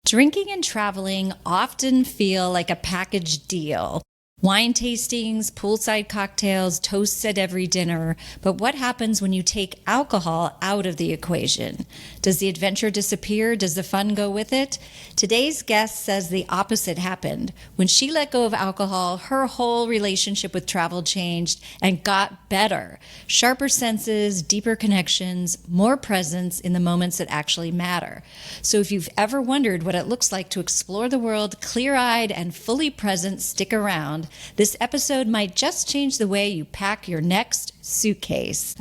Drinking and traveling often feel like a package deal. Wine tastings, poolside cocktails, toasts at every dinner. But what happens when you take alcohol out of the equation? Does the adventure disappear? Does the fun go with it? Today's guest says the opposite happened. When she let go of alcohol, her whole relationship with travel changed and got better. Sharper senses, deeper connections, more presence in the moments that actually matter. So if you've ever wondered what it looks like to explore the world clear-eyed and fully present, stick around. This episode might just change the way you pack your next suitcase.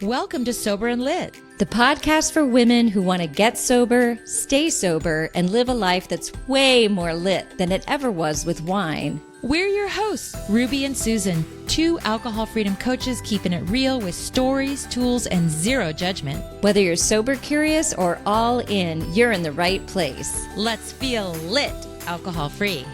Welcome to Sober and Lit, the podcast for women who want to get sober, stay sober, and live a life that's way more lit than it ever was with wine. We're your hosts, Ruby and Susan, two alcohol freedom coaches keeping it real with stories, tools, and zero judgment. Whether you're sober curious or all in, you're in the right place. Let's feel lit, alcohol free.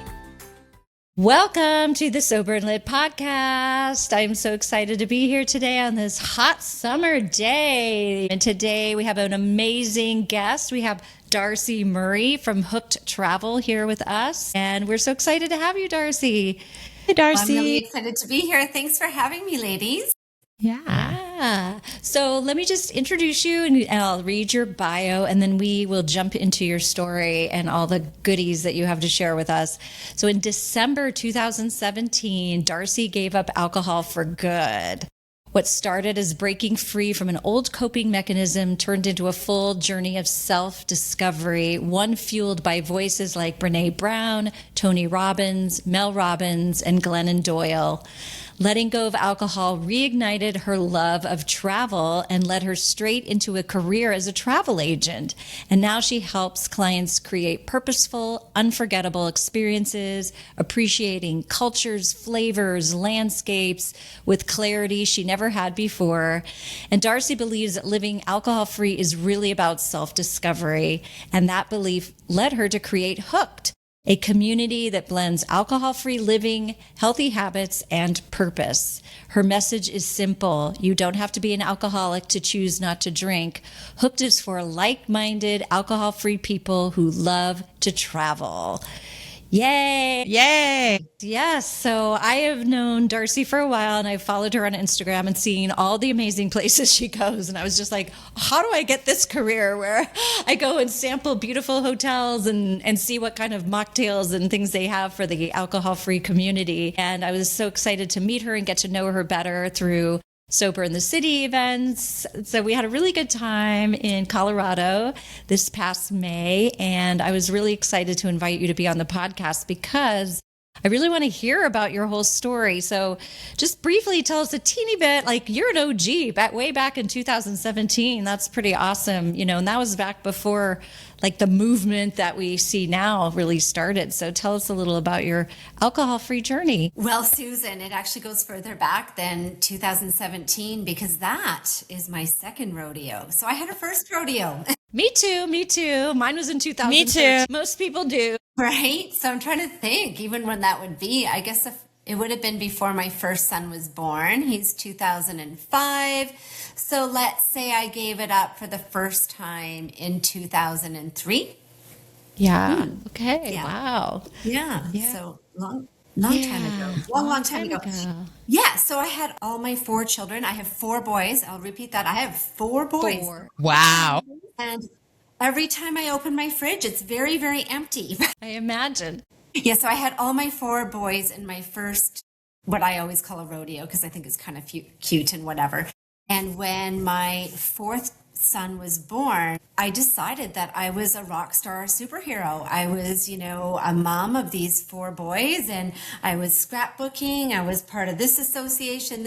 Welcome to the Sober and Lit podcast. I'm so excited to be here today on this hot summer day. And today we have an amazing guest. We have Darci Murray from Hooked Travel here with us. And we're so excited to have you, Darci. Hey, Darci. Well, I'm really excited to be here. Thanks for having me, ladies. Yeah. So let me just introduce you and I'll read your bio and then we will jump into your story and all the goodies that you have to share with us. So in December 2017, Darci gave up alcohol for good. What started as breaking free from an old coping mechanism turned into a full journey of self-discovery, one fueled by voices like Brene Brown, Tony Robbins, Mel Robbins, and Glennon Doyle. Letting go of alcohol reignited her love of travel and led her straight into a career as a travel agent. And now she helps clients create purposeful, unforgettable experiences, appreciating cultures, flavors, landscapes with clarity she never had before. And Darci believes that living alcohol-free is really about self-discovery. And that belief led her to create Hooked, a community that blends alcohol-free living, healthy habits, and purpose. Her message is simple. You don't have to be an alcoholic to choose not to drink. Hooked is for like-minded, alcohol-free people who love to travel. Yay! Yay! Yes. So I have known Darci for a while and I've followed her on Instagram and seen all the amazing places she goes. And I was just like, how do I get this career where I go and sample beautiful hotels and see what kind of mocktails and things they have for the alcohol-free community. And I was so excited to meet her and get to know her better through Sober in the City events. So we had a really good time in Colorado this past May, and I was really excited to invite you to be on the podcast because I really want to hear about your whole story. So just briefly tell us a teeny bit, like you're an OG way back in 2017. That's pretty awesome, and that was back before like the movement that we see now really started. So tell us a little about your alcohol-free journey. Well, Susan, it actually goes further back than 2017 because that is my second rodeo. So I had a first rodeo. Me too. Mine was in 2013. Me too. Most people do. Right? So I'm trying to think even when that would be. I guess if it would have been before my first son was born. He's 2005. So let's say I gave it up for the first time in 2003. Yeah. Okay. Yeah. Wow. Yeah. Yeah. So long time ago. Long time ago. Yeah. So I had all my 4 children. I have 4 boys. I'll repeat that. I have 4 boys. 4. Wow. And every time I open my fridge, it's very, very empty. I imagine. Yeah, so I had all my 4 boys in my first, what I always call a rodeo, because I think it's kind of cute and whatever. And when my 4th son was born, I decided that I was a rock star superhero. I was, a mom of these 4 boys, and I was scrapbooking. I was part of this association.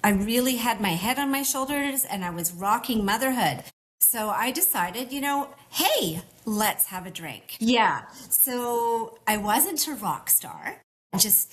I really had my head on my shoulders, and I was rocking motherhood. So I decided, hey, let's have a drink. Yeah. So I wasn't a rock star. Let's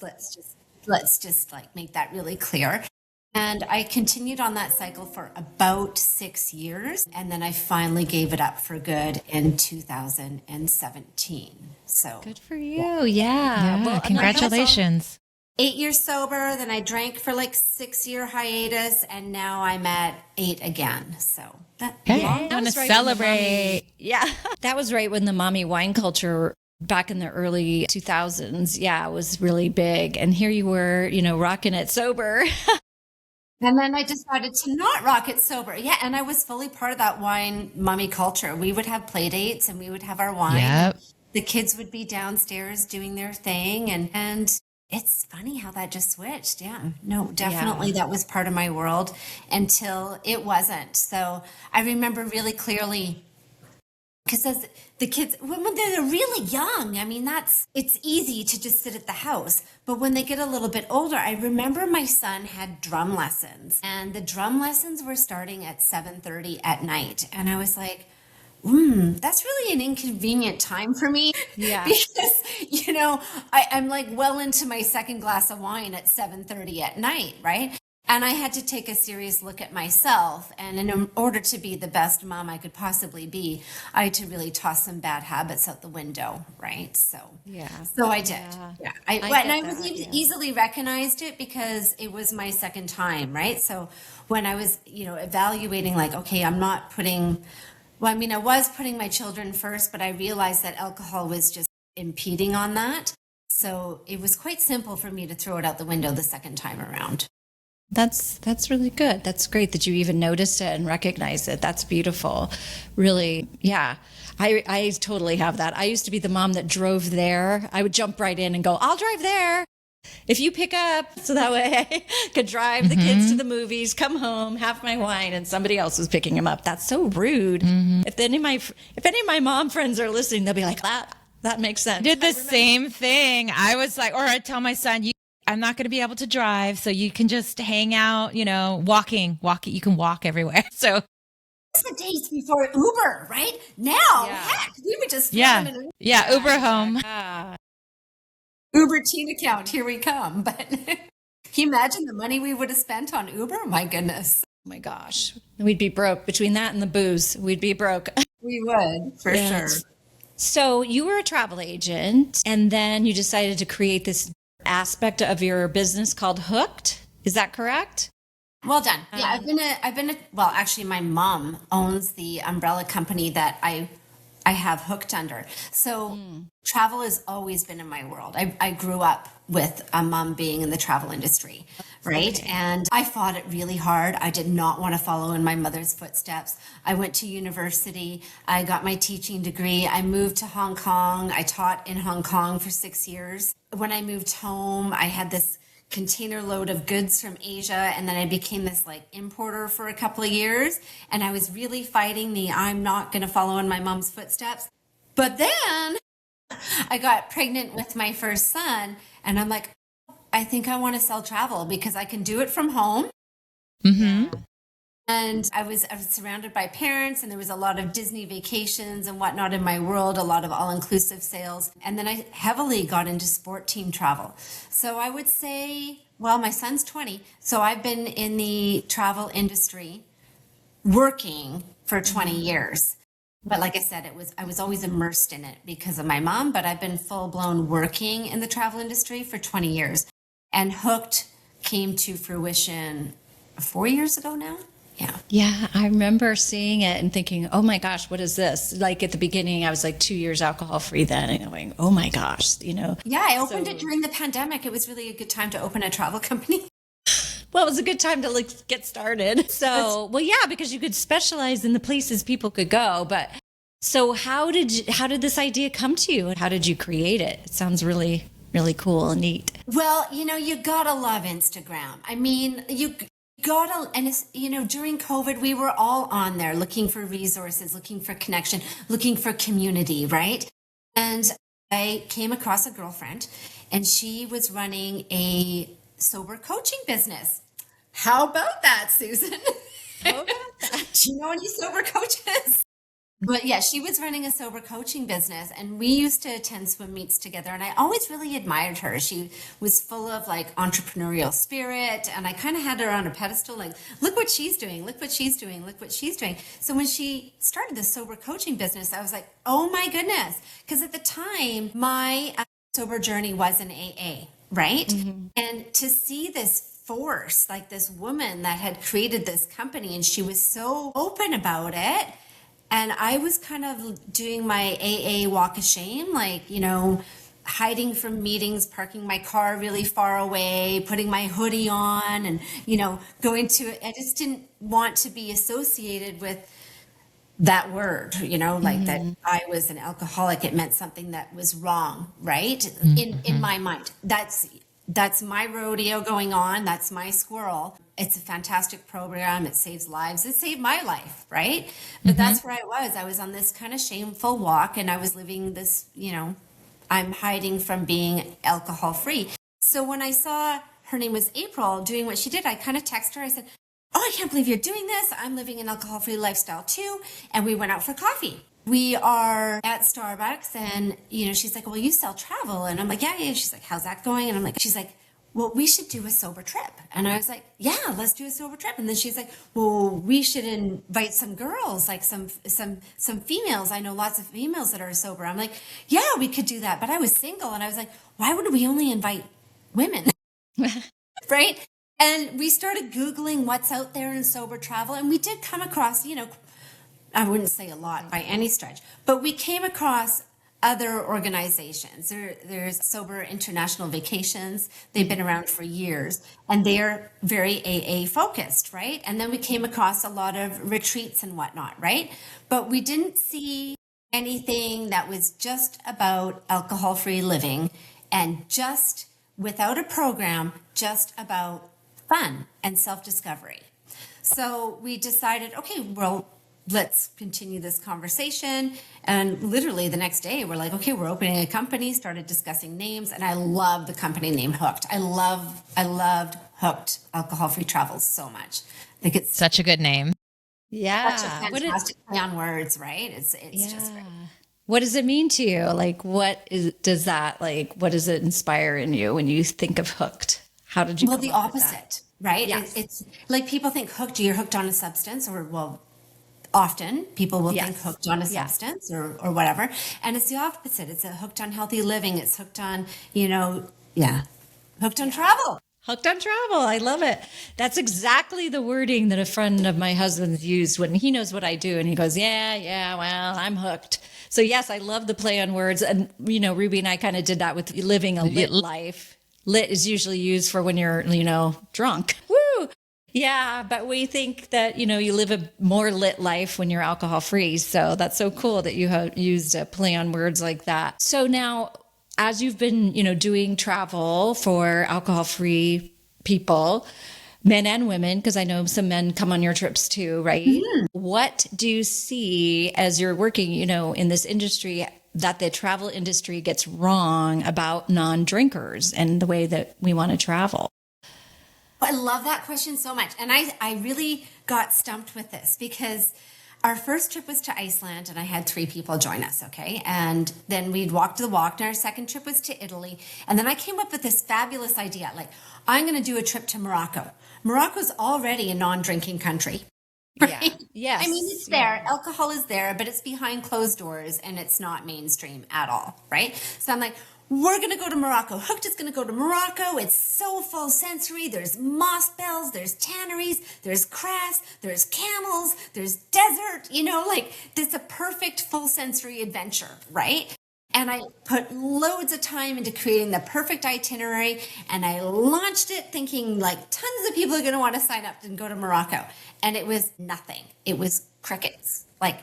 just like make that really clear. And I continued on that cycle for about 6 years. And then I finally gave it up for good in 2017. So good for you. Yeah. Well, congratulations. 8 years sober, then I drank for like 6-year hiatus, and now I'm at 8 again. So that, Hey, yeah. I want to right when the celebrate. Yeah. That was right when the mommy wine culture back in the early 2000s, yeah, was really big. And here you were, rocking it sober. And then I decided to not rock it sober. Yeah, and I was fully part of that wine mummy culture. We would have play dates and we would have our wine. Yep. The kids would be downstairs doing their thing. And it's funny how that just switched. Yeah, no, definitely that was part of my world until it wasn't. So I remember really clearly, because as the kids, when they're really young, I mean, it's easy to just sit at the house. But when they get a little bit older, I remember my son had drum lessons, and the drum lessons were starting at 7:30 at night. And I was like, that's really an inconvenient time for me. Yeah. Because, I'm like well into my second glass of wine at 7:30 at night, right? And I had to take a serious look at myself. And in order to be the best mom I could possibly be, I had to really toss some bad habits out the window, right? So I did. Yeah. I easily recognized it because it was my second time, right? So when I was, evaluating like, okay, I was putting my children first, but I realized that alcohol was just impeding on that. So it was quite simple for me to throw it out the window the second time around. That's really good. That's great that you even noticed it and recognized it. That's beautiful. Really, yeah. I totally have that. I used to be the mom that drove there. I would jump right in and go, I'll drive there. If you pick up, so that way I could drive the kids to the movies, come home, have my wine, and somebody else was picking them up. That's so rude. If any of my mom friends are listening, they'll be like, that makes sense. Did the same thing. I was like, or I'd tell my son, I'm not going to be able to drive, so you can just hang out, walking. You can walk everywhere. So it's the days before Uber, right? Now, heck, we would just Uber home. Uber teen account, here we come. But can you imagine the money we would have spent on Uber? My goodness. Oh my gosh. We'd be broke. Between that and the booze, we'd be broke. We would, for sure. So you were a travel agent, and then you decided to create this aspect of your business called Hooked. Is that correct? Well done. Yeah, well, actually my mom owns the umbrella company that I have Hooked under. So travel has always been in my world. I grew up with a mom being in the travel industry, right? Okay. And I fought it really hard. I did not want to follow in my mother's footsteps. I went to university. I got my teaching degree. I moved to Hong Kong. I taught in Hong Kong for 6 years. When I moved home, I had this container load of goods from Asia, and then I became this like importer for a couple of years, and I was really fighting I'm not going to follow in my mom's footsteps. But then I got pregnant with my first son, and I'm like, I think I want to sell travel because I can do it from home. And I was surrounded by parents, and there was a lot of Disney vacations and whatnot in my world, a lot of all-inclusive sales. And then I heavily got into sport team travel. So I would say, well, my son's 20. So I've been in the travel industry working for 20 years. But like I said, I was always immersed in it because of my mom, but I've been full-blown working in the travel industry for 20 years. And Hooked came to fruition 4 years ago now. Yeah, I remember seeing it and thinking, oh my gosh, what is this? Like at the beginning, I was like 2 years alcohol free then, and going, oh my gosh, Yeah, I opened it during the pandemic. It was really a good time to open a travel company. Well, it was a good time to get started. So, because you could specialize in the places people could go. But so how did this idea come to you? And how did you create it? It sounds really, really cool and neat. Well, you gotta love Instagram. I mean, during COVID, we were all on there looking for resources, looking for connection, looking for community, right? And I came across a girlfriend, and she was running a sober coaching business. How about that, Susan? How about that? Do you know any sober coaches? But yeah, she was running a sober coaching business, and we used to attend swim meets together, and I always really admired her. She was full of like entrepreneurial spirit, and I kind of had her on a pedestal, like, look what she's doing, look what she's doing, look what she's doing. So when she started the sober coaching business, I was like, oh my goodness. Because at the time, my sober journey was in AA, right? And to see this force, like this woman that had created this company, and she was so open about it. And I was kind of doing my AA walk of shame, like, you know, hiding from meetings, parking my car really far away, putting my hoodie on, and, you know, going to it. I just didn't want to be associated with that word, you know, like that I was an alcoholic. It meant something that was wrong, right? In my mind. That's my rodeo going on. That's my squirrel. It's a fantastic program. It saves lives. It saved my life, right? But that's where I was. I was on this kind of shameful walk, and I was living this, you know, I'm hiding from being alcohol free. So when I saw her name was April doing what she did, I kind of texted her. I said, "Oh, I can't believe you're doing this. I'm living an alcohol free lifestyle too." And we went out for coffee. We are at Starbucks, and, you know, she's like, "Well, you sell travel." And I'm like, yeah. She's like, "How's that going?" And I'm like, she's like, "Well, we should do a sober trip." And I was like, "Yeah, let's do a sober trip." And then she's like, "Well, we should invite some girls, like some females. I know lots of females that are sober." I'm like, "Yeah, we could do that." But I was single, and I was like, "Why would we only invite women?" Right? And we started Googling what's out there in sober travel, and we did come across, you know, I wouldn't say a lot by any stretch, but we came across other organizations. There's Sober International Vacations. They've been around for years, and they're very AA focused, right? And then we came across a lot of retreats and whatnot, right? But we didn't see anything that was just about alcohol-free living and just without a program, just about fun and self-discovery. So we decided, okay, well, let's continue this conversation. And literally the next day, we're like, okay, we're opening a company, started discussing names. And I love the company name Hooked. I loved Hooked Alcohol-Free Travels so much. I think it's Such a good name. Yeah. such a fantastic play on words, right? It's just great. What does it mean to you? Like, what does it inspire in you when you think of Hooked? How did you Well, come the up with that? opposite, right? Yes. It's like people think hooked, you're hooked on a substance, or, well, often people will think hooked on a substance or whatever. And it's the opposite. It's a hooked on healthy living. It's hooked on, hooked on travel. Hooked on travel. I love it. That's exactly the wording that a friend of my husband's used when he knows what I do. And he goes, yeah, well, I'm hooked. So yes, I love the play on words. And, Ruby and I kind of did that with living a lit life. Lit is usually used for when you're, drunk. Woo! Yeah, but we think that, you live a more lit life when you're alcohol free. So that's so cool that you have used a play on words like that. So now, as you've been, doing travel for alcohol free people, men and women, because I know some men come on your trips too, right? Mm-hmm. What do you see as you're working, in this industry that the travel industry gets wrong about non-drinkers and the way that we want to travel? I love that question so much. And I really got stumped with this because our first trip was to Iceland and I had 3 people join us, okay? And then we'd walked the walk, and our second trip was to Italy. And then I came up with this fabulous idea, like, I'm going to do a trip to Morocco. Morocco's already a non-drinking country. Right? Yeah. Yes. I mean, it's there. Yeah. Alcohol is there, but it's behind closed doors and it's not mainstream at all, right? So I'm like, we're going to go to Morocco. Hooked is going to go to Morocco. It's so full sensory. There's moss bells, there's tanneries, there's crafts, there's camels, there's desert, it's a perfect full sensory adventure, right? And I put loads of time into creating the perfect itinerary, and I launched it thinking like tons of people are going to want to sign up and go to Morocco. And it was nothing. It was crickets. Like,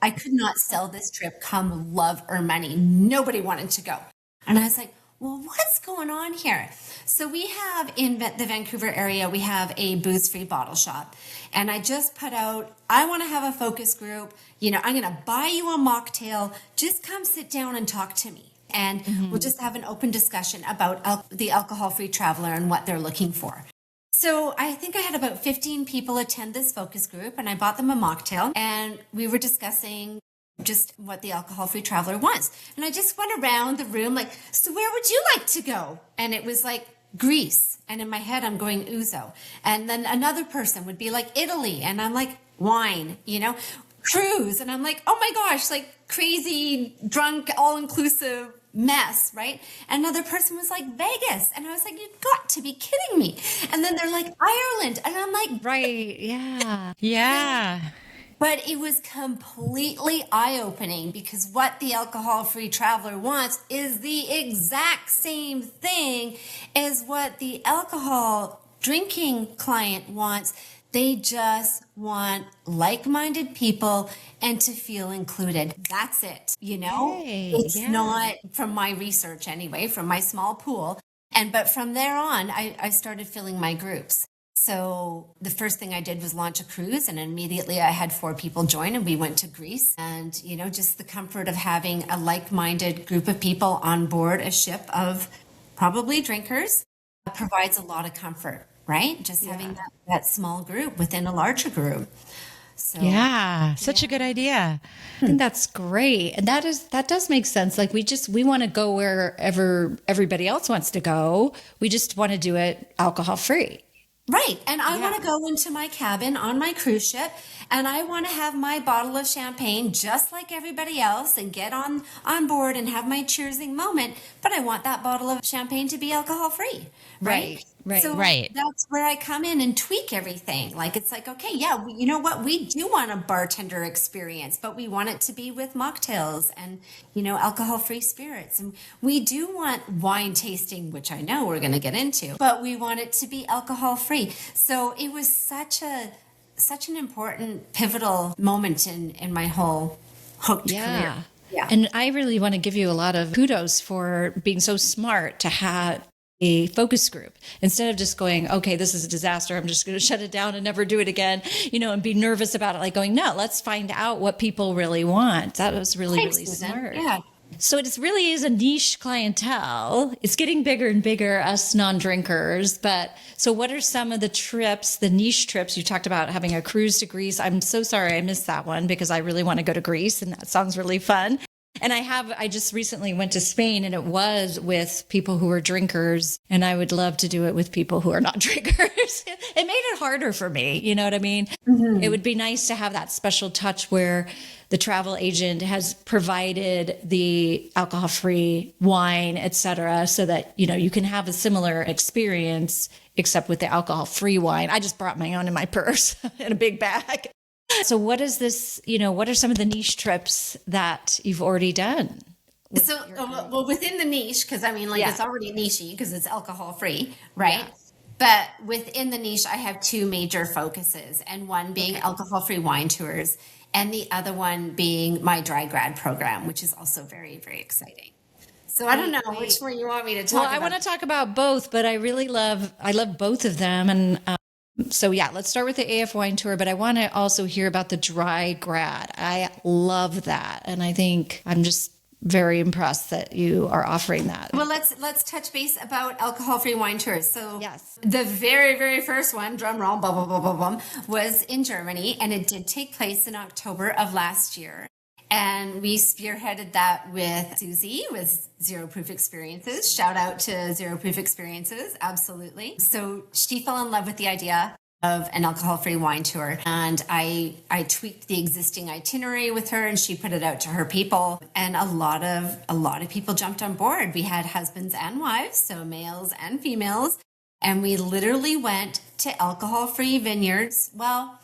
I could not sell this trip come love or money. Nobody wanted to go. And I was like, well, what's going on here? So we have in the Vancouver area, we have a booze-free bottle shop. And I just put out, I want to have a focus group. I'm going to buy you a mocktail. Just come sit down and talk to me. And we'll just have an open discussion about the alcohol-free traveler and what they're looking for. So I think I had about 15 people attend this focus group, and I bought them a mocktail. And we were discussing just what the alcohol-free traveler wants. And I just went around the room like, so where would you like to go? And it was like Greece. And in my head, I'm going ouzo. And then another person would be like Italy. And I'm like, wine, cruise. And I'm like, oh my gosh, like crazy, drunk, all-inclusive, mess, right? And another person was like Vegas. And I was like, you've got to be kidding me. And then they're like Ireland. And I'm like, Right. Yeah. Yeah. but it was completely eye-opening because what the alcohol-free traveler wants is the exact same thing as what the alcohol drinking client wants. They just want like-minded people and to feel included. That's it. Hey, It's yeah. not, from my research anyway, from my small pool. But from there on, I started filling my groups. So the first thing I did was launch a cruise, and immediately I had 4 people join, and we went to Greece. And, just the comfort of having a like-minded group of people on board a ship of probably drinkers provides a lot of comfort, right? Just having that small group within a larger group. So Yeah. Such a good idea. I think that's great. And that does make sense. Like we want to go wherever everybody else wants to go. We just want to do it alcohol free. right. And I want to go into my cabin on my cruise ship, and I want to have my bottle of champagne just like everybody else and get on board and have my cheersing moment. But I want that bottle of champagne to be alcohol free. Right. Right. So Right. that's where I come in and tweak everything. Like, it's like, okay, yeah, you know what? We do want a bartender experience, but we want it to be with mocktails and, alcohol free spirits. And we do want wine tasting, which I know we're going to get into, but we want it to be alcohol free. So it was such an important pivotal moment in my whole hooked career. Yeah. And I really want to give you a lot of kudos for being so smart to have a focus group instead of just going, okay, this is a disaster, I'm just going to shut it down and never do it again, and be nervous about it. Like going, no, let's find out what people really want. That was really, Thanks, really Susan. smart. Yeah. So it really is a niche clientele. It's getting bigger and bigger, us non-drinkers. But so what are some of the niche trips? You talked about having a cruise to Greece. I'm so sorry I missed that one because I really want to go to Greece and that sounds really fun. And I just recently went to Spain and it was with people who were drinkers, and I would love to do it with people who are not drinkers. It made it harder for me. You know what I mean? Mm-hmm. It would be nice to have that special touch where the travel agent has provided the alcohol-free wine, et cetera, so that, you can have a similar experience, except with the alcohol-free wine. I just brought my own in my purse in a big bag. So what is this, what are some of the niche trips that you've already done? So, within the niche, because it's already nichey because it's alcohol free, right? Yeah. But within the niche, I have 2 major focuses, and one being alcohol free wine tours, and the other one being my dry grad program, which is also very, very exciting. So I don't know which one you want me to talk about. Well, I want to talk about both, but I love both of them. And so let's start with the AF wine tour, but I want to also hear about the dry grad. I love that. And I think I'm just very impressed that you are offering that. Well, let's touch base about alcohol-free wine tours. So yes, the very, very first one, drum roll, blah, blah, blah, blah, blah, was in Germany, and it did take place in October of last year. And we spearheaded that with Susie with Zero Proof Experiences. Shout out to Zero Proof Experiences. Absolutely. So she fell in love with the idea of an alcohol-free wine tour. And I tweaked the existing itinerary with her, and she put it out to her people. And a lot of people jumped on board. We had husbands and wives, so males and females. And we literally went to alcohol-free vineyards. Well,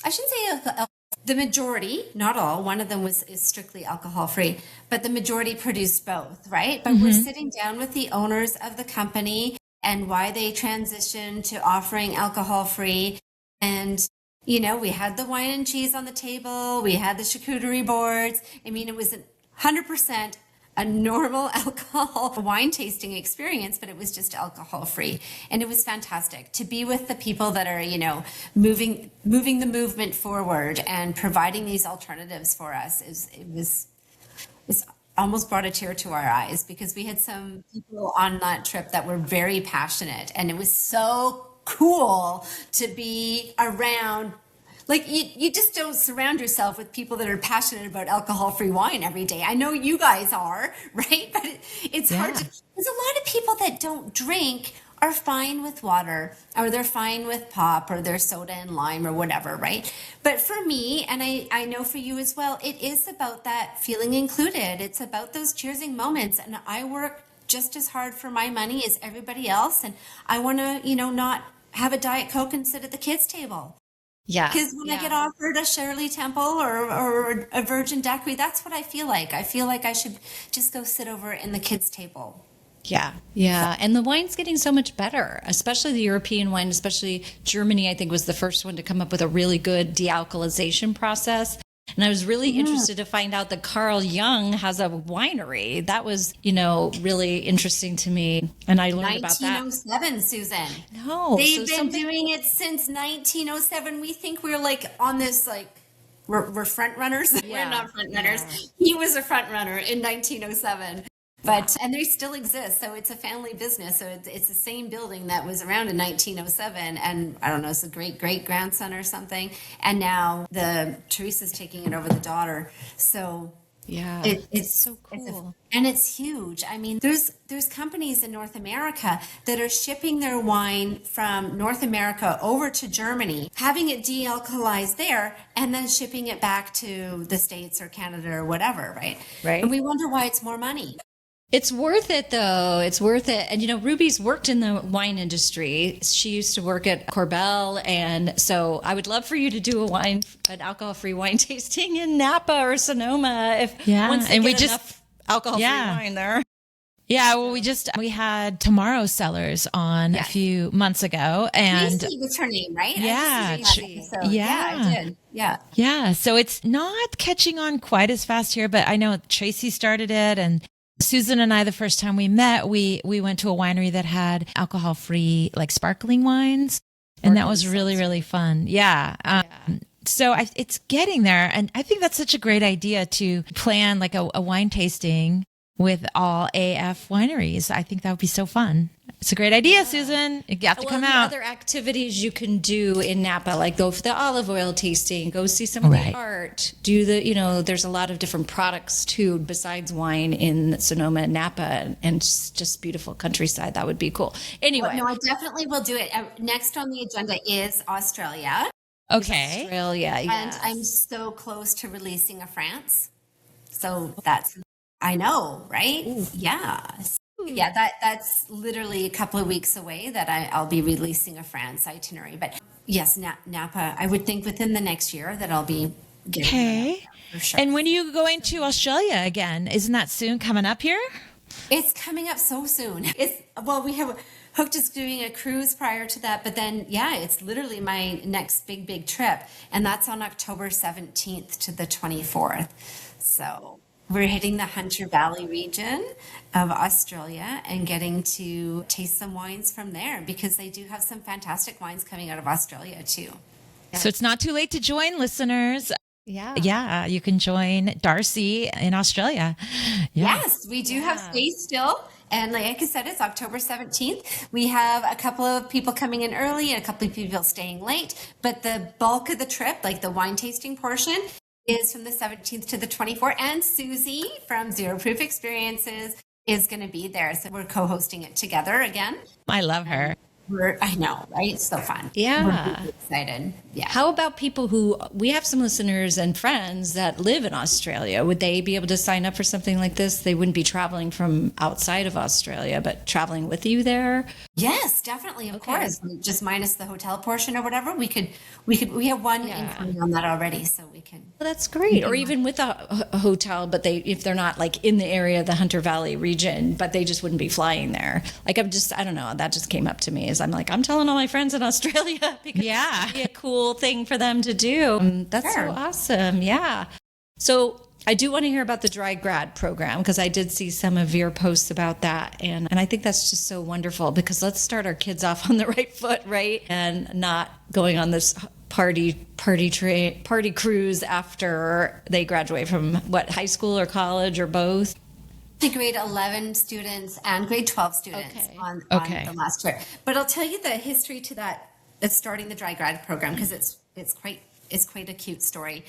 I shouldn't say the majority, not all, one of them is strictly alcohol free, but the majority produced both, right? But we're sitting down with the owners of the company and why they transitioned to offering alcohol free. And, we had the wine and cheese on the table. We had the charcuterie boards. It was 100% a normal alcohol wine tasting experience, but it was just alcohol free. And it was fantastic to be with the people that are, moving the movement forward and providing these alternatives for us. It's almost brought a tear to our eyes because we had some people on that trip that were very passionate, and it was so cool to be around. Like, you just don't surround yourself with people that are passionate about alcohol-free wine every day. I know you guys are, right? But it's hard to, because a lot of people that don't drink are fine with water, or they're fine with pop, or their soda and lime, or whatever, right? But for me, and I know for you as well, it is about that feeling included. It's about those cheersing moments. And I work just as hard for my money as everybody else. And I want to, not have a Diet Coke and sit at the kids' table. Yeah. Because when I get offered a Shirley Temple or a Virgin Daiquiri, that's what I feel like. I feel like I should just go sit over in the kids' table. Yeah. Yeah. And the wine's getting so much better, especially the European wine, especially Germany, I think was the first one to come up with a really good dealcoholization process. And I was really interested to find out that Carl Jung has a winery. That was, really interesting to me. And I learned about that. 1907, Susan. No. They've been doing it since 1907. We think we're like on this, like, we're front runners. Yeah. We're not front runners. Yeah. He was a front runner in 1907. And they still exist. So it's a family business. So it's the same building that was around in 1907. And I don't know, it's a great grandson or something. And now Teresa's taking it over, the daughter. So yeah, it's so cool. And it's huge. I mean, there's companies in North America that are shipping their wine from North America over to Germany, having it de-alcoholized there, and then shipping it back to the States or Canada or whatever, right? Right. And we wonder why it's more money. It's worth it, though. It's worth it. And, Ruby's worked in the wine industry. She used to work at Corbel. And so I would love for you to do an alcohol-free wine tasting in Napa or Sonoma once they get enough alcohol-free wine there. Yeah, well, we had Tomorrow Cellars on a few months ago, and Tracy was her name, right? Yeah, I did. Yeah. Yeah, so it's not catching on quite as fast here, but I know Tracy started it, and Susan and I, the first time we met, we went to a winery that had alcohol-free, like, sparkling wines, and that was really, really fun. Yeah. So it's getting there, and I think that's such a great idea to plan like a wine tasting with all AF wineries. I think that would be so fun. It's a great idea, Susan. You have to come out. Other activities you can do in Napa, like go for the olive oil tasting, go see some of the art, do there's a lot of different products too, besides wine in Sonoma and Napa, and just beautiful countryside. That would be cool. Anyway. Well, no, I definitely will do it. Next on the agenda is Australia. Okay. Australia, yes. And I'm so close to releasing a France. So I know, right? Ooh. Yeah. Yeah, that's literally a couple of weeks away that I'll be releasing a France itinerary. But yes, Napa, I would think within the next year that I'll be getting for sure. And when are you going to Australia again? Isn't that soon coming up here? It's coming up so soon. We have Hooked is doing a cruise prior to that, but then, it's literally my next big trip. And that's on October 17th to the 24th. So we're hitting the Hunter Valley region of Australia and getting to taste some wines from there, because they do have some fantastic wines coming out of Australia too. So it's not too late to join, listeners. Yeah. Yeah, you can join Darci in Australia. Yeah. Yes, we do have space still. And like I said, it's October 17th. We have a couple of people coming in early and a couple of people staying late. But the bulk of the trip, like the wine tasting portion, is from the 17th to the 24th. And Susie from Zero Proof Experiences is going to be there. So we're co-hosting it together again. I love her. I know, right? It's so fun. Yeah. We're really excited. Yeah. How about people we have some listeners and friends that live in Australia. Would they be able to sign up for something like this? They wouldn't be traveling from outside of Australia, but traveling with you there? Yes, definitely. Of course. Just minus the hotel portion or whatever. We have one inquiry on that already, so we can. Well, that's great. Or even with a hotel, but if they're not like in the area of the Hunter Valley region, but they just wouldn't be flying there. Like I don't know, that just came up to me. I'm telling all my friends in Australia because it'd be a cool thing for them to do. That's so awesome. Yeah. So I do want to hear about the Dry Grad program, because I did see some of your posts about that. And I think that's just so wonderful, because let's start our kids off on the right foot, right? And not going on this party cruise after they graduate from high school or college or both. The grade 11 students and grade 12 students on the last trip. But I'll tell you the history to that of starting the Dry Grad program, because it's quite a cute story.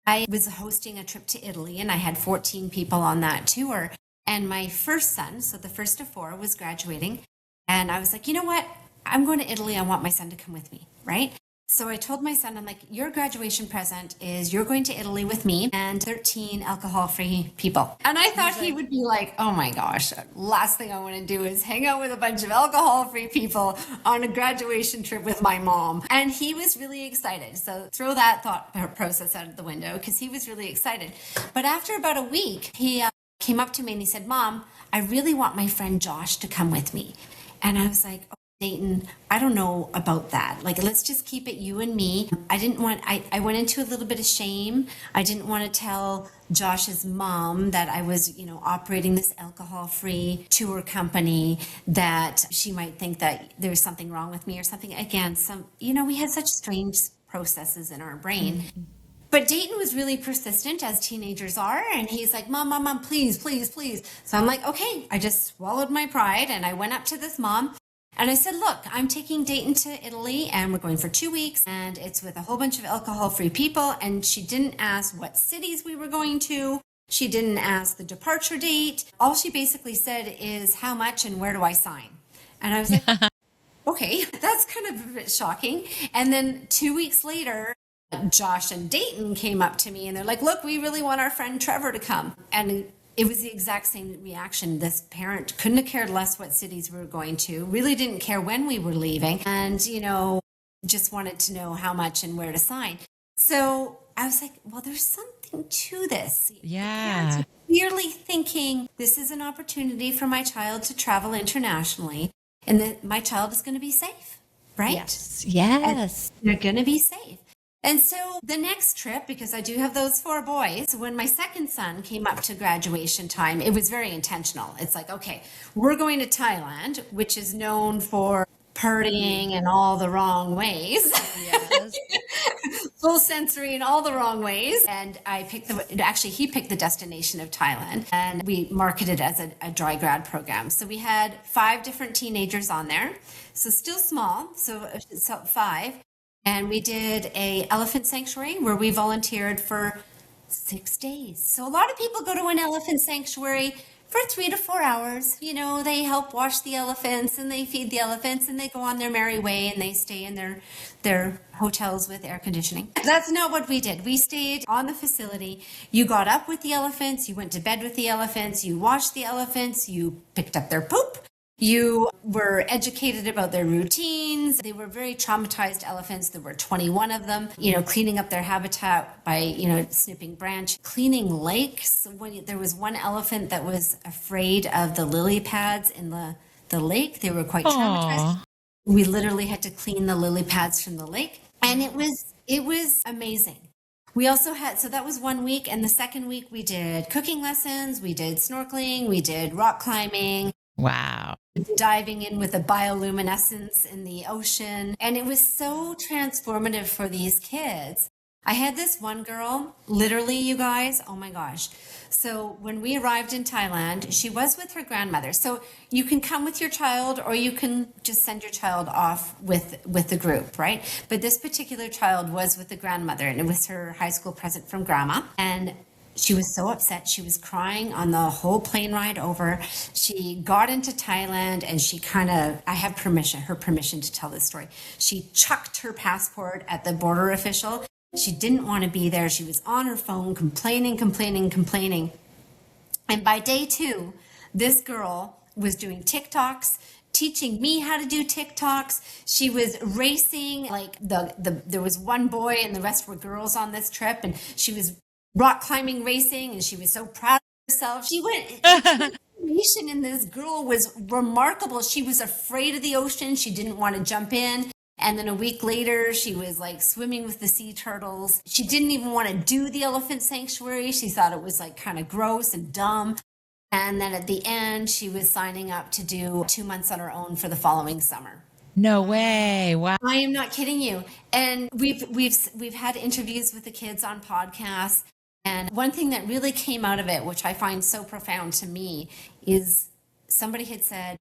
I was hosting a trip to Italy, and I had 14 people on that tour. And my first son, so the first of four, was graduating. And I was like, you know what? I'm going to Italy. I want my son to come with me, right? So I told my son, I'm like, your graduation present is you're going to Italy with me and 13 alcohol-free people. And I thought he would be like, oh my gosh, last thing I want to do is hang out with a bunch of alcohol-free people on a graduation trip with my mom. And he was really excited. So throw that thought process out of the window because he was really excited. But after about a week, he came up to me and he said, Mom, I really want my friend Josh to come with me. And I was like, Dayton, I don't know about that. Like, let's just keep it you and me. I went into a little bit of shame. I didn't want to tell Josh's mom that I was, operating this alcohol-free tour company, that she might think that there was something wrong with me or something. Again, we had such strange processes in our brain. Mm-hmm. But Dayton was really persistent, as teenagers are, and he's like, Mom, please, please, please. So I'm like, okay, I just swallowed my pride, and I went up to this mom, and I said, look, I'm taking Dayton to Italy, and we're going for 2 weeks, and it's with a whole bunch of alcohol-free people, and she didn't ask what cities we were going to. She didn't ask the departure date. All she basically said is, how much and where do I sign? And I was like, okay, that's kind of a bit shocking. And then 2 weeks later, Josh and Dayton came up to me and they're like, look, we really want our friend Trevor to come. And it was the exact same reaction. This parent couldn't have cared less what cities we were going to, really didn't care when we were leaving, and, just wanted to know how much and where to sign. So I was like, well, there's something to this. Yeah. Clearly thinking this is an opportunity for my child to travel internationally and that my child is going to be safe, right? Yes. And they're going to be safe. And so the next trip, because I do have those 4 boys, when my second son came up to graduation time, it was very intentional. It's like, okay, we're going to Thailand, which is known for partying in all the wrong ways. Yes. Full sensory in all the wrong ways. And he picked the destination of Thailand, and we marketed it as a dry grad program. So we had 5 different teenagers on there. So still small, so 5. And we did a elephant sanctuary where we volunteered for 6 days. So a lot of people go to an elephant sanctuary for 3 to 4 hours. They help wash the elephants and they feed the elephants and they go on their merry way and they stay in their hotels with air conditioning. That's not what we did. We stayed on the facility. You got up with the elephants, you went to bed with the elephants, you washed the elephants, you picked up their poop. You were educated about their routines. They were very traumatized elephants. There were 21 of them, cleaning up their habitat by, snipping branch, cleaning lakes. There was one elephant that was afraid of the lily pads in the lake. They were quite traumatized. We literally had to clean the lily pads from the lake. And it was amazing. We also so that was 1 week. And the second week we did cooking lessons. We did snorkeling. We did rock climbing. Wow. Diving in with a bioluminescence in the ocean. And it was so transformative for these kids. I had this one girl, literally, you guys, oh my gosh. So when we arrived in Thailand, she was with her grandmother. So you can come with your child or you can just send your child off with the group, right? But this particular child was with the grandmother, and it was her high school present from grandma. And she was so upset. She was crying on the whole plane ride over. She got into Thailand and I have her permission to tell this story. She chucked her passport at the border official. She didn't want to be there. She was on her phone complaining. And by day 2, this girl was doing TikToks, teaching me how to do TikToks. She was racing, like there was one boy and the rest were girls on this trip, and she was rock climbing racing, and she was so proud of herself. She went, and this girl was remarkable. She was afraid of the ocean. She didn't want to jump in. And then a week later, she was like swimming with the sea turtles. She didn't even want to do the elephant sanctuary. She thought it was like kind of gross and dumb. And then at the end, she was signing up to do 2 months on her own for the following summer. No way. Wow. I am not kidding you. And we've had interviews with the kids on podcasts. And one thing that really came out of it, which I find so profound to me, is somebody had said,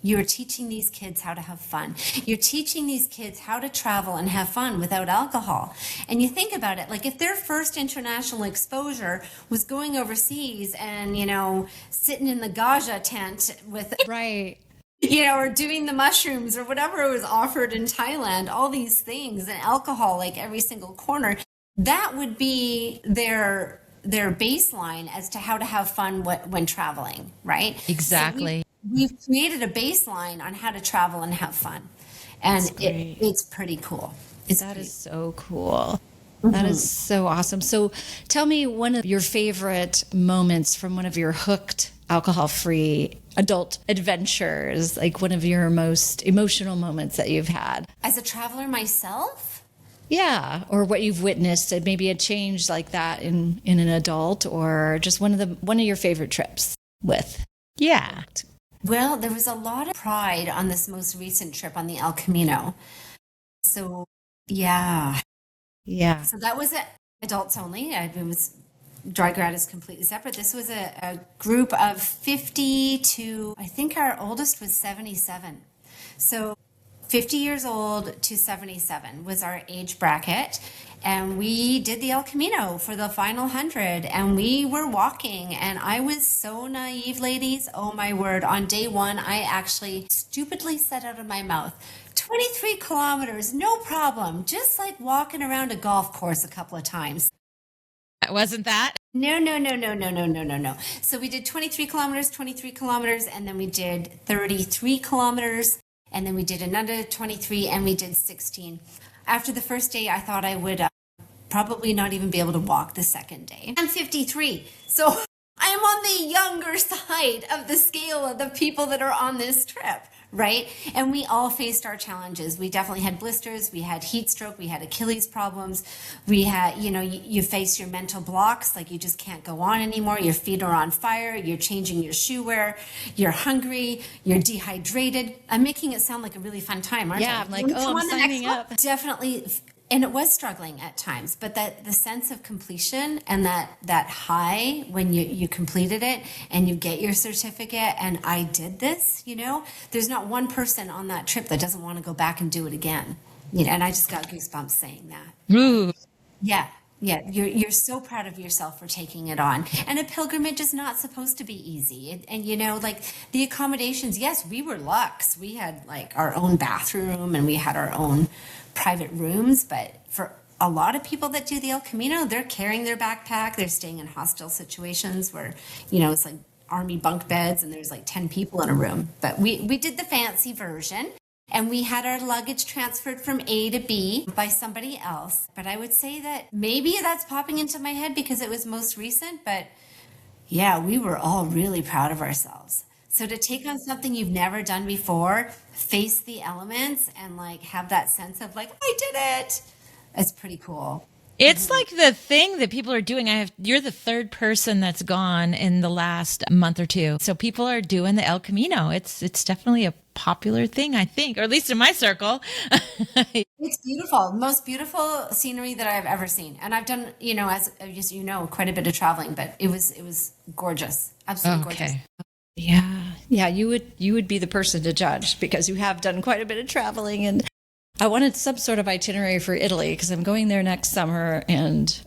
you're teaching these kids how to have fun. You're teaching these kids how to travel and have fun without alcohol. And you think about it, like if their first international exposure was going overseas and, sitting in the Gaja tent with... Right. or doing the mushrooms or whatever was offered in Thailand, all these things, and alcohol, like every single corner, that would be their baseline as to how to have fun when traveling, right? Exactly. So we've created a baseline on how to travel and have fun. And it's pretty cool. That is so cool. That is so awesome. So tell me one of your favorite moments from one of your hooked alcohol-free adult adventures, like one of your most emotional moments that you've had. As a traveler myself? Yeah, or what you've witnessed, maybe a change like that in an adult, or just one of your favorite trips with. Yeah. Well, there was a lot of pride on this most recent trip on the El Camino. So, yeah. Yeah. So that was adults only. It was Dry Grad is completely separate. This was a group of 50 to, I think our oldest was 77. So 50 years old to 77 was our age bracket. And we did the El Camino for the final 100. And we were walking. And I was so naive, ladies. Oh, my word. On day one, I actually stupidly said out of my mouth, 23 kilometers, no problem. Just like walking around a golf course a couple of times. Wasn't that? No. So we did 23 kilometers, and then we did 33 kilometers, and then we did another 23, and we did 16. After the first day, I thought I would probably not even be able to walk the second day. I'm 53, so I am on the younger side of the scale of the people that are on this trip, right? And we all faced our challenges. We definitely had blisters, we had heat stroke, we had Achilles problems, we had, you face your mental blocks, like you just can't go on anymore, your feet are on fire, you're changing your shoe wear, you're hungry, you're dehydrated. I'm making it sound like a really fun time, aren't I? Yeah, I'm like, I'm signing up. Definitely. And it was struggling at times, but that the sense of completion and that high when you completed it and you get your certificate and I did this, there's not one person on that trip that doesn't want to go back and do it again. And I just got goosebumps saying that. Ooh. Yeah. You're so proud of yourself for taking it on. And a pilgrimage is not supposed to be easy. And like the accommodations, yes, we were luxe. We had like our own bathroom and we had our own private rooms, but for a lot of people that do the El Camino, they're carrying their backpack, they're staying in hostile situations where, it's like army bunk beds and there's like 10 people in a room. But we did the fancy version and we had our luggage transferred from A to B by somebody else. But I would say that maybe that's popping into my head because it was most recent, but yeah, we were all really proud of ourselves. So to take on something you've never done before, face the elements and like have that sense of like, I did it. It's pretty cool. It's like the thing that people are doing. You're the third person that's gone in the last month or two. So people are doing the El Camino. It's definitely a popular thing, I think, or at least in my circle. It's beautiful. Most beautiful scenery that I've ever seen. And I've done, as you know, quite a bit of traveling, but it was gorgeous. Absolutely gorgeous. Yeah, you would be the person to judge because you have done quite a bit of traveling, and I wanted some sort of itinerary for Italy because I'm going there next summer,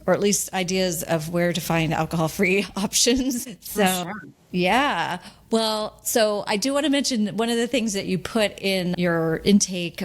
or at least ideas of where to find alcohol-free options. So, sure. Yeah. Well, so I do want to mention one of the things that you put in your intake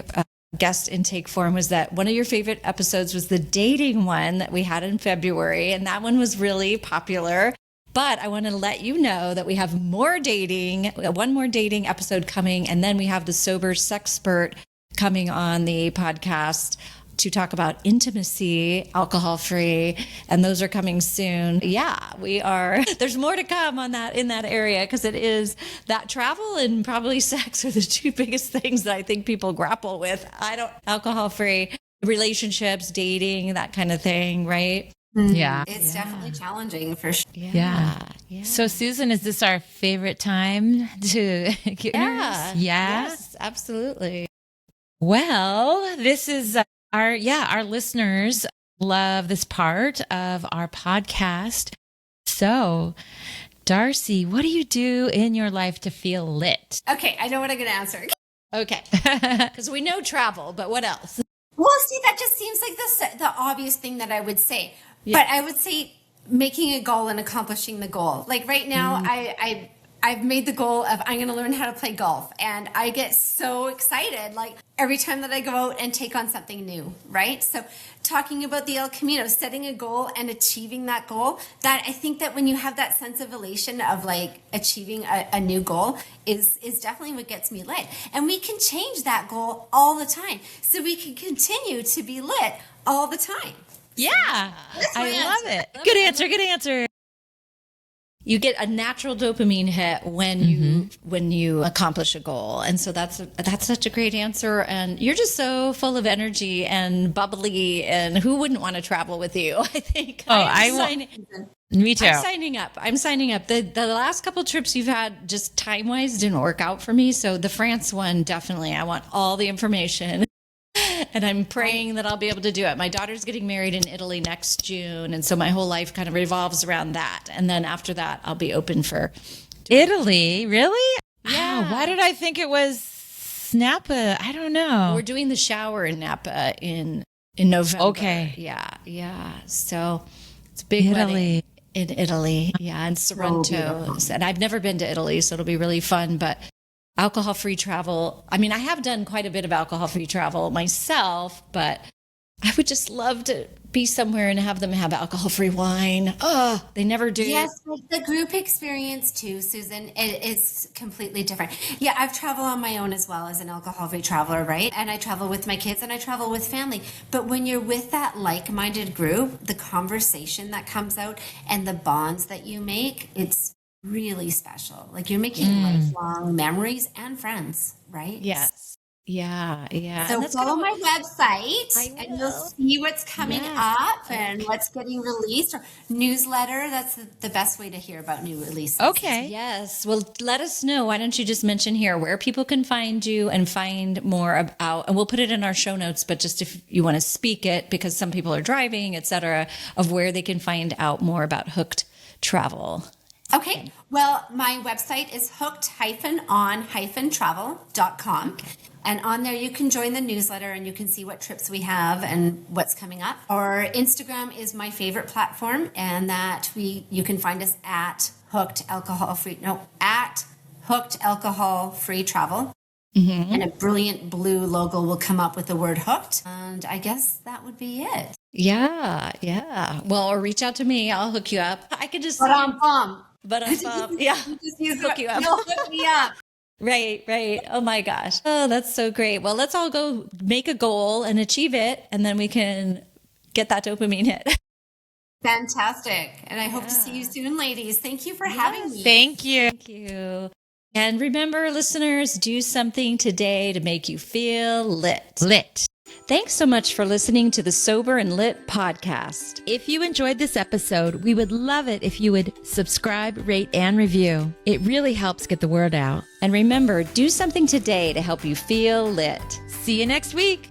guest intake form was that one of your favorite episodes was the dating one that we had in February, and that one was really popular. But I want to let you know that we have one more dating episode coming, and then we have the sober sexpert coming on the podcast to talk about intimacy, alcohol-free, and those are coming soon. Yeah, we are. There's more to come on that in that area because it is that travel and probably sex are the two biggest things that I think people grapple with. Alcohol-free relationships, dating, that kind of thing, right? Yeah. It's definitely challenging for sure. Yeah. So, Susan, is this our favorite time to get nervous? Yes, absolutely. Well, this is our listeners love this part of our podcast. So, Darci, what do you do in your life to feel lit? Okay, I know what I'm going to answer. Okay. Because we know travel, but what else? Well, see, that just seems like the obvious thing that I would say. Yeah. But I would say making a goal and accomplishing the goal. Like right now, I've made the goal of I'm going to learn how to play golf. And I get so excited, like every time that I go out and take on something new, right? So talking about the El Camino, setting a goal and achieving that goal, that I think that when you have that sense of elation of like achieving a new goal is definitely what gets me lit. And we can change that goal all the time. So we can continue to be lit all the time. Yeah. I love it. Good answer. Good answer. You get a natural dopamine hit when you accomplish a goal, and so that's such a great answer. And you're just so full of energy and bubbly. And who wouldn't want to travel with you? I think. Me too. I'm signing up. The last couple trips you've had, just time wise, didn't work out for me. So the France one, definitely. I want all the information. And I'm praying that I'll be able to do it. My daughter's getting married in Italy next June. And so my whole life kind of revolves around that. And then after that, I'll be open for Italy. Really? Yeah. Wow, why did I think it was Napa? I don't know. We're doing the shower in Napa in November. Okay. Yeah. So it's a big Italy. wedding in Italy. Yeah. And Sorrento. And I've never been to Italy, so it'll be really fun. But alcohol-free travel. I mean, I have done quite a bit of alcohol-free travel myself, but I would just love to be somewhere and have them have alcohol-free wine. Oh, they never do. Yes, the group experience too, Susan, it is completely different. Yeah, I've traveled on my own as well as an alcohol-free traveler, right? And I travel with my kids and I travel with family. But when you're with that like-minded group, the conversation that comes out and the bonds that you make, it's really special. Like you're making lifelong memories and friends, right? Yes. Yeah. So follow my website and you'll see what's coming up and what's getting released, or newsletter. That's the best way to hear about new releases. Okay. Yes. Well, let us know. Why don't you just mention here where people can find you and find more about, and we'll put it in our show notes, but just if you want to speak it, because some people are driving, et cetera, of where they can find out more about Hooked Travel. Okay. Well, my website is hooked-on-travel.com. And on there, you can join the newsletter and you can see what trips we have and what's coming up. Or Instagram is my favorite platform, and that you can find us at Hooked Alcohol Free Travel. Mm-hmm. And a brilliant blue logo will come up with the word hooked. And I guess that would be it. Yeah. Well, or reach out to me. I'll hook you up. I could just... But I'm bummed. Yeah. Just use hook you up. You'll hook me up. Right. Oh my gosh. Oh, that's so great. Well, let's all go make a goal and achieve it, and then we can get that dopamine hit. Fantastic. And I hope to see you soon, ladies. Thank you for having me. Thank you. Thank you. And remember, listeners, do something today to make you feel lit. Thanks so much for listening to the Sober and Lit podcast. If you enjoyed this episode, we would love it if you would subscribe, rate, and review. It really helps get the word out. And remember, do something today to help you feel lit. See you next week.